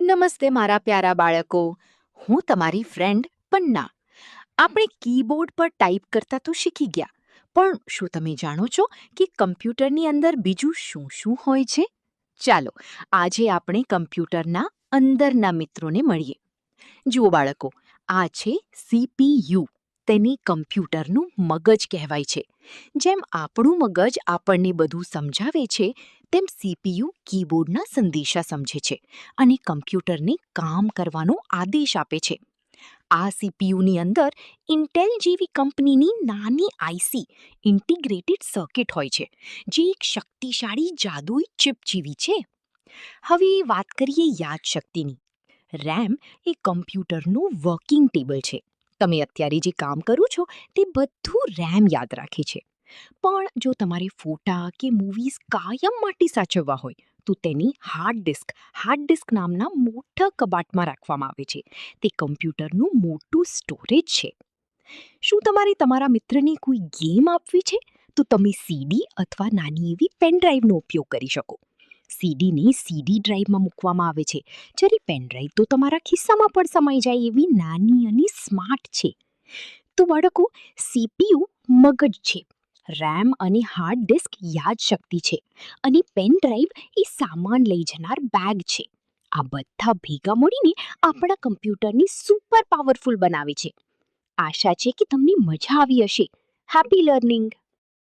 નમસ્તે મારા પ્યારા બાળકો. હું તમારી ફ્રેન્ડ પન્ના. આપણે કીબોર્ડ પર ટાઈપ કરતા તો શીખી ગયા, પણ શું તમે જાણો છો કે કમ્પ્યુટરની અંદર બીજું શું શું હોય છે? ચાલો આજે આપણે કમ્પ્યુટરના અંદરના મિત્રોને મળીએ. જુઓ બાળકો, આ છે CPU. તેને કમ્પ્યુટરનું મગજ કહેવાય છે. જેમ આપણું મગજ આપણને બધું સમજાવે છે, તેમ CPU કીબોર્ડના સંદેશા સમજે છે અને કમ્પ્યુટરને કામ કરવાનો આદેશ આપે છે. આ CPUની અંદર ઇન્ટેલ જેવી કંપનીની નાની IC ઇન્ટિગ્રેટેડ સર્કિટ હોય છે, જે એક શક્તિશાળી જાદુઈ ચિપ જેવી છે. હવે વાત કરીએ યાદશક્તિની. રેમ એ કમ્પ્યુટરનું વર્કિંગ ટેબલ છે. તમે અત્યારે જે કામ કરો છો તે બધું રેમ યાદ રાખે છે. પણ જો તમારે ફોટા કે મૂવીઝ કાયમ માટે સાચવવા હોય તો તેની હાર્ડ ડિસ્ક નામના મોટા કબાટમાં રાખવામાં આવે છે. તે કમ્પ્યુટરનું મોટું સ્ટોરેજ છે. શું તમારે તમારા મિત્રને કોઈ ગેમ આપવી છે તો તમે CD અથવા નાની એવી પેન ડ્રાઈવનો ઉપયોગ કરી શકો. CDને CD ડ્રાઈવમાં મૂકવામાં આવે છે, જ્યારે પેન ડ્રાઈવ તો તમારા ખિસ્સામાં પણ સમાઈ જાય એવી નાની અને સ્માર્ટ છે. તો બાળકો, CPU મગજ છે, રેમ અને હાર્ડ ડિસ્ક યાદશક્તિ છે, અને પેન ડ્રાઈવ એ સામાન લઈ જનાર બેગ છે. આ બધા ભેગા મળીને આપણા કમ્પ્યુટરને સુપર પાવરફુલ બનાવે છે. આશા છે કે તમને મજા આવી હશે. Happy learning.